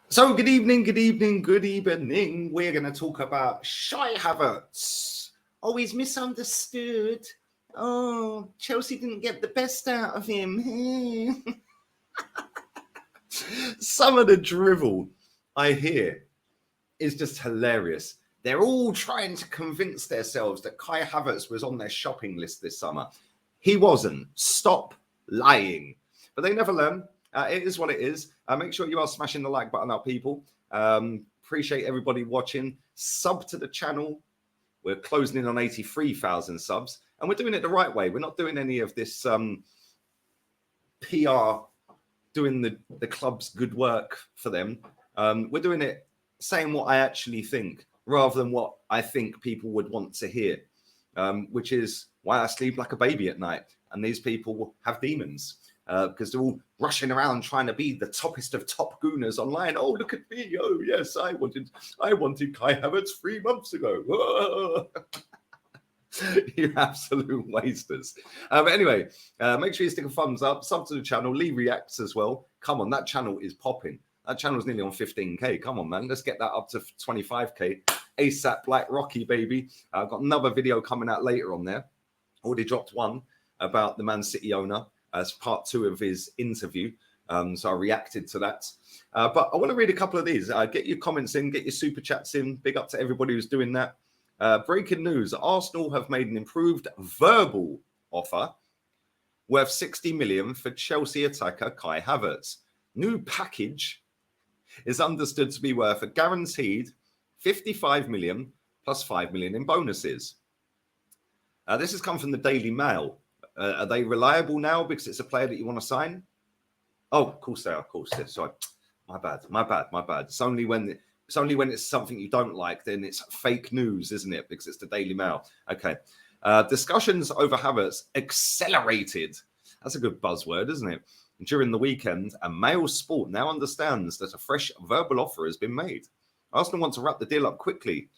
So, good evening, good evening, good evening. We're going to talk about Shy Havertz. Oh, he's misunderstood. Oh, Chelsea didn't get the best out of him. Some of the drivel I hear is just hilarious. They're all trying to convince themselves that Kai Havertz was on their shopping list this summer. He wasn't. Stop lying. But they never learn. It is what it is. Make sure you are smashing the like button up, people. Appreciate everybody watching. Sub to the channel. We're closing in on 83,000 subs. And we're doing it the right way. We're not doing any of this PR, doing the club's good work for them. We're doing it saying what I actually think rather than what I think people would want to hear, which is why I sleep like a baby at night. And these people have demons because they're all rushing around trying to be the toppest of top gooners online. Oh, look at me. Oh, yes, I wanted Kai Havertz 3 months ago. You absolute wasters. But anyway, make sure you stick a thumbs up, sub to the channel, Lee reacts as well. Come on, that channel is popping. That channel's nearly on 15k. Come on, man. Let's get that up to 25k. ASAP like Rocky, baby. I've got another video coming out later on there. Already dropped one about the Man City owner as part 2 of his interview. So I reacted to that. But I want to read a couple of these. Get your comments in, get your super chats in. Big up to everybody who's doing that. Breaking news. Arsenal have made an improved verbal offer worth 60 million for Chelsea attacker Kai Havertz. New package is understood to be worth a guaranteed 55 million plus 5 million in bonuses. This has come from the Daily Mail. Are they reliable now because it's a player that you want to sign? Oh, of course they are. Of course. Sorry. My bad. It's only when it's something you don't like, then it's fake news, isn't it? Because it's the Daily Mail. Okay. Discussions over Havertz accelerated. That's a good buzzword, isn't it? During the weekend, and Mail Sport now understands that a fresh verbal offer has been made. Arsenal want to wrap the deal up quickly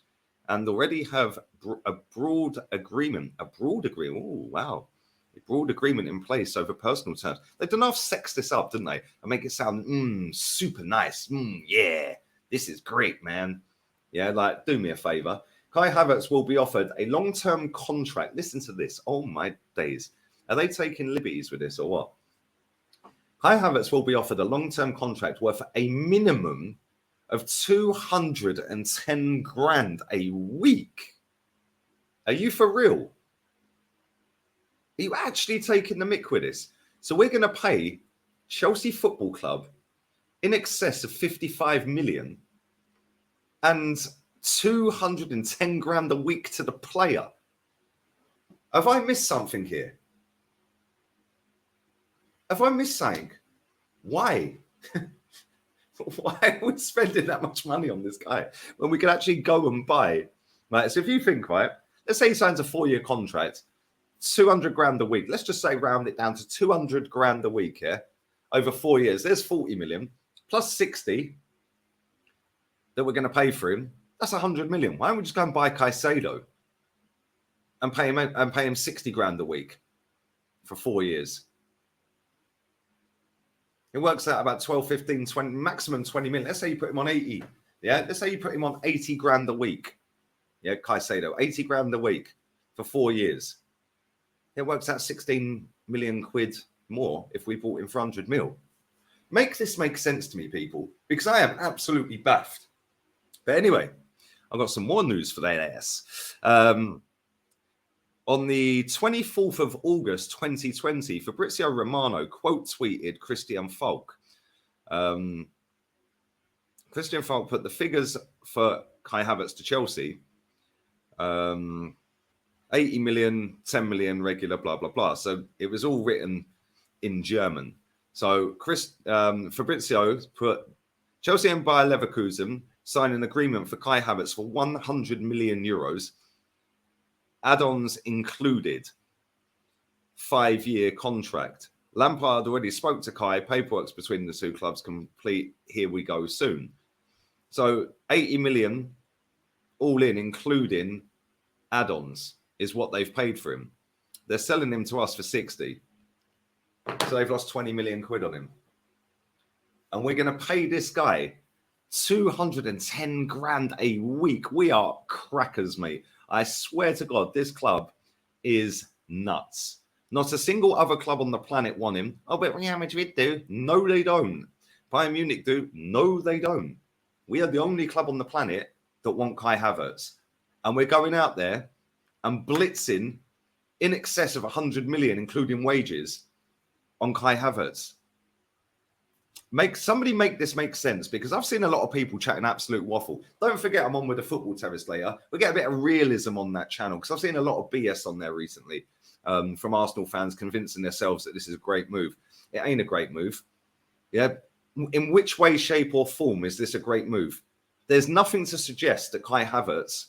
and already have a broad agreement. Oh, wow. A broad agreement in place over personal terms. They don't have to sex this up, didn't they? And make it sound super nice. Yeah, this is great, man. Yeah, like, do me a favor. Kai Havertz will be offered a long-term contract. Listen to this. Oh, my days. Are they taking liberties with this or what? Kai Havertz will be offered a long-term contract worth a minimum of 210 grand a week. Are you for real? Are you actually taking the mick with this? So we're going to pay Chelsea Football Club in excess of 55 million and 210 grand a week to the player. Have I missed something here? Have I missed something? Why? Why are we spending that much money on this guy when we could actually go and buy? Right. So if you think, right, let's say he signs a 4-year contract, 200 grand a week. Let's just say round it down to 200 grand a week here over 4 years. There's 40 million plus 60 that we're going to pay for him. That's 100 million. Why don't we just go and buy Caicedo and pay him 60 grand a week for 4 years? It works out about 12, 15, 20, maximum 20 million. Let's say you put him on 80. Yeah. Let's say you put him on 80 grand a week. Yeah. Caicedo, 80 grand a week for 4 years. It works out 16 million quid more if we bought him for 100 mil. Make this make sense to me, people, because I am absolutely baffed. But anyway, I've got some more news for that ass. On the 24th of August 2020, Fabrizio Romano quote tweeted Christian Falk. Christian Falk put the figures for Kai Havertz to Chelsea, 80 million, 10 million regular, blah, blah, blah. So it was all written in German. So Fabrizio put Chelsea and Bayer Leverkusen sign an agreement for Kai Havertz for 100 million euros. Add-ons included, 5-year contract. Lampard already spoke to Kai. Paperwork's between the two clubs complete. Here we go soon. So 80 million all in, including add-ons, is what they've paid for him. They're selling him to us for 60. So they've lost 20 million quid on him. And we're going to pay this guy 210 grand a week. We are crackers, mate. I swear to God, this club is nuts. Not a single other club on the planet want him. Oh, but Real Madrid do. No, they don't. Bayern Munich do. No, they don't. We are the only club on the planet that want Kai Havertz. And we're going out there and blitzing in excess of 100 million, including wages, on Kai Havertz. Somebody make this make sense, because I've seen a lot of people chatting absolute waffle. Don't forget, I'm on with the Football Terrace later. We get a bit of realism on that channel, because I've seen a lot of BS on there recently from Arsenal fans convincing themselves that this is a great move. It ain't a great move. Yeah. In which way, shape, or form is this a great move? There's nothing to suggest that Kai Havertz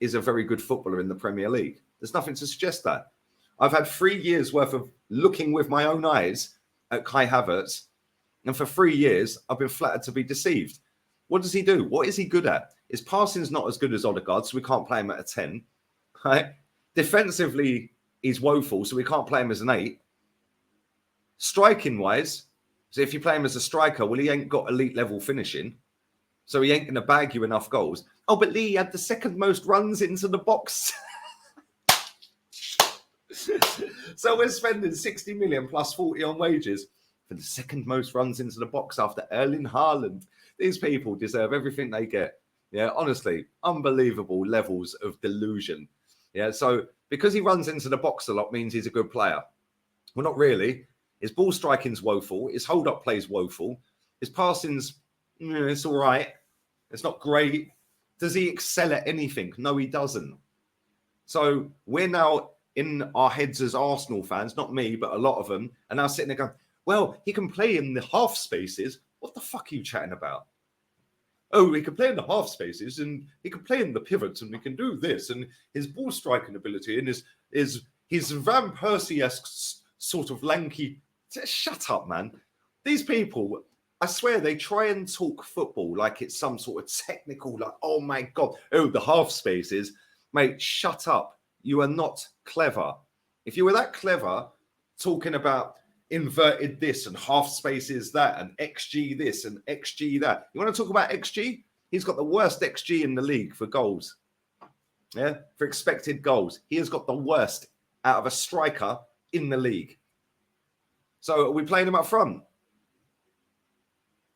is a very good footballer in the Premier League. There's nothing to suggest that. I've had 3 years worth of looking with my own eyes at Kai Havertz. And for 3 years, I've been flattered to be deceived. What does he do? What is he good at? His passing's not as good as Odegaard, so we can't play him at a 10. Right? Defensively, he's woeful, so we can't play him as an 8. Striking-wise, so if you play him as a striker, well, he ain't got elite level finishing. So he ain't going to bag you enough goals. Oh, but Lee had the second most runs into the box. So we're spending 60 million plus 40 on wages for the second most runs into the box after Erling Haaland. These people deserve everything they get. Yeah, honestly, unbelievable levels of delusion. Yeah, so because he runs into the box a lot means he's a good player. Well, not really. His ball striking's woeful. His hold-up play's woeful. His passing's, it's all right. It's not great. Does he excel at anything? No, he doesn't. So we're now in our heads as Arsenal fans, not me, but a lot of them, are now sitting there going, well, he can play in the half spaces. What the fuck are you chatting about? Oh, he can play in the half spaces and he can play in the pivots and we can do this. And his ball striking ability and his Van Persie-esque sort of lanky... Shut up, man. These people, I swear, they try and talk football like it's some sort of technical, like, oh my God, oh, the half spaces. Mate, shut up. You are not clever. If you were that clever, talking about inverted this and half spaces that and XG this and XG that. You want to talk about XG? He's got the worst XG in the league for goals. Yeah, for expected goals. He has got the worst out of a striker in the league. So are we playing him up front?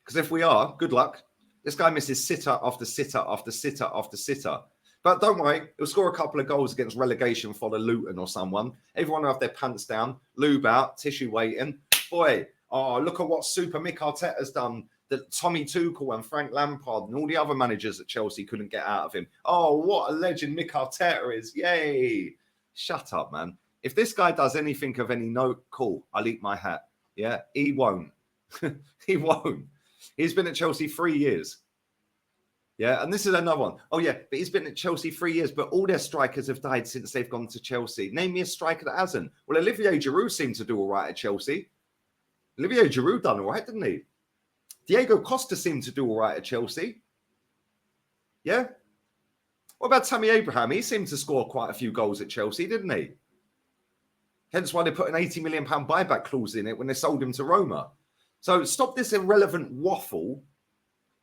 Because if we are, good luck. This guy misses sitter after sitter after sitter after sitter. But don't worry, he'll score a couple of goals against relegation for the Luton or someone. Everyone will have their pants down, lube out, tissue waiting. Boy, oh, look at what Super Mick Arteta's done that Tommy Tuchel and Frank Lampard and all the other managers at Chelsea couldn't get out of him. Oh, what a legend Mick Arteta is. Yay. Shut up, man. If this guy does anything of any note, cool, I'll eat my hat. Yeah, he won't. He won't. He's been at Chelsea 3 years. Yeah, and this is another one. Oh, yeah, but he's been at Chelsea 3 years, but all their strikers have died since they've gone to Chelsea. Name me a striker that hasn't. Well, Olivier Giroud seemed to do all right at Chelsea. Olivier Giroud done all right, didn't he? Diego Costa seemed to do all right at Chelsea. Yeah? What about Tammy Abraham? He seemed to score quite a few goals at Chelsea, didn't he? Hence why they put an £80 million buyback clause in it when they sold him to Roma. So stop this irrelevant waffle.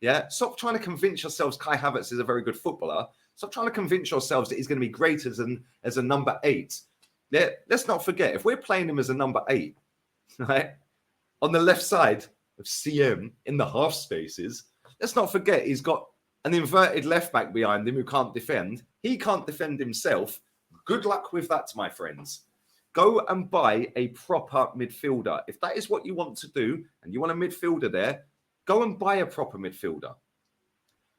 Yeah, stop trying to convince yourselves Kai Havertz is a very good footballer. Stop trying to convince yourselves that he's going to be great as a number 8. Yeah, let's not forget, if we're playing him as a number 8, right, on the left side of CM in the half spaces, let's not forget he's got an inverted left back behind him who can't defend. He can't defend himself. Good luck with that, my friends. Go and buy a proper midfielder. If that is what you want to do and you want a midfielder there, go and buy a proper midfielder.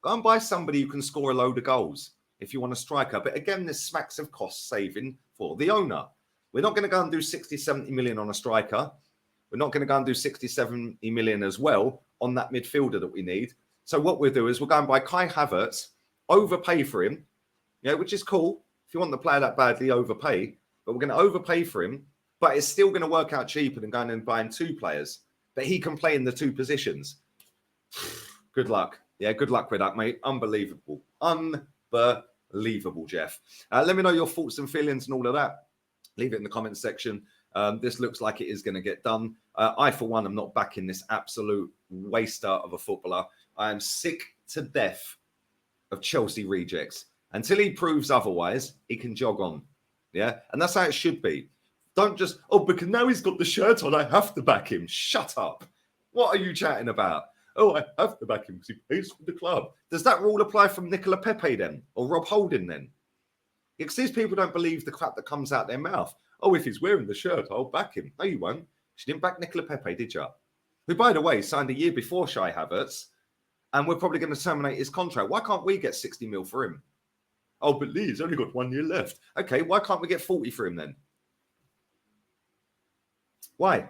Go and buy somebody who can score a load of goals if you want a striker. But again, this smacks of cost saving for the owner. We're not going to go and do 60, 70 million on a striker. We're not going to go and do 60, 70 million as well on that midfielder that we need. So what we'll do is we'll go and buy Kai Havertz, overpay for him, yeah, which is cool. If you want the player that badly, overpay. But we're going to overpay for him, but it's still going to work out cheaper than going and buying 2 players. But he can play in the 2 positions. Good luck. Yeah, good luck with that, mate. Unbelievable. Unbelievable, Jeff. Let me know your thoughts and feelings and all of that. Leave it in the comments section. This looks like it is going to get done. I, for one, am not backing this absolute waster of a footballer. I am sick to death of Chelsea rejects. Until he proves otherwise, he can jog on. Yeah, and that's how it should be. Don't just, because now he's got the shirt on, I have to back him. Shut up. What are you chatting about? Oh, I have to back him because he plays for the club. Does that rule apply from Nicola Pepe then? Or Rob Holding then? Because these people don't believe the crap that comes out their mouth. Oh, if he's wearing the shirt, I'll back him. No, you won't. She didn't back Nicola Pepe, did you? Who, by the way, signed a year before Kai Havertz, and we're probably going to terminate his contract. Why can't we get 60 mil for him? Oh, but Lee's only got 1 year left. Okay, why can't we get 40 for him then? Why?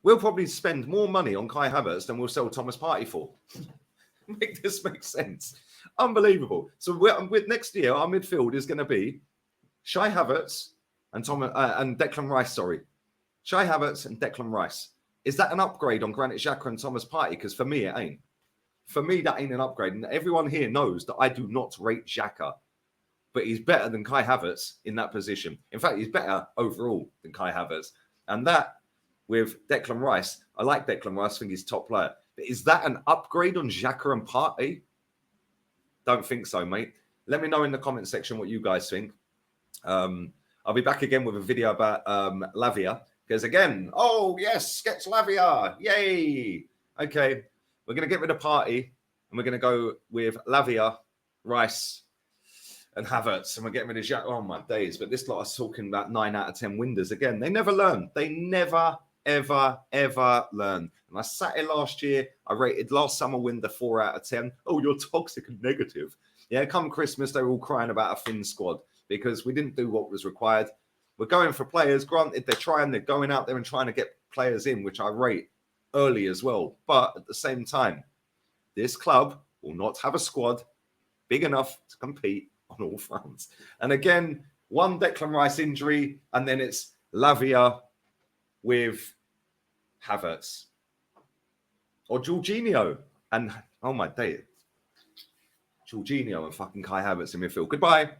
We'll probably spend more money on Kai Havertz than we'll sell Thomas Partey for. Make this make sense. Unbelievable. So with next year, our midfield is going to be Kai Havertz and Declan Rice. Sorry, Kai Havertz and Declan Rice. Is that an upgrade on Granit Xhaka and Thomas Partey? Because for me, it ain't. For me, that ain't an upgrade. And everyone here knows that I do not rate Xhaka, but he's better than Kai Havertz in that position. In fact, he's better overall than Kai Havertz. And that with Declan Rice, I like Declan Rice. I think he's top player. But is that an upgrade on Xhaka and Partey? Don't think so, mate. Let me know in the comment section what you guys think. I'll be back again with a video about Lavia. Because again, oh, yes, sketch Lavia. Yay. Okay, we're going to get rid of Partey. And we're going to go with Lavia, Rice, and Havertz. And we're getting rid of Xhaka. Oh, my days. But this lot is talking about 9 out of 10 winders again. They never learn. They never, ever, ever learn. And I sat here last year. I rated last summer winder 4 out of 10. Oh, you're toxic and negative. Yeah, come Christmas, they were all crying about a thin squad because we didn't do what was required. We're going for players. Granted, they're going out there and trying to get players in, which I rate early as well. But at the same time, this club will not have a squad big enough to compete on all fronts. And again, one Declan Rice injury, and then it's Lavia with Havertz. Or Jorginho. And, oh my day, Jorginho and fucking Kai Havertz in midfield. Goodbye.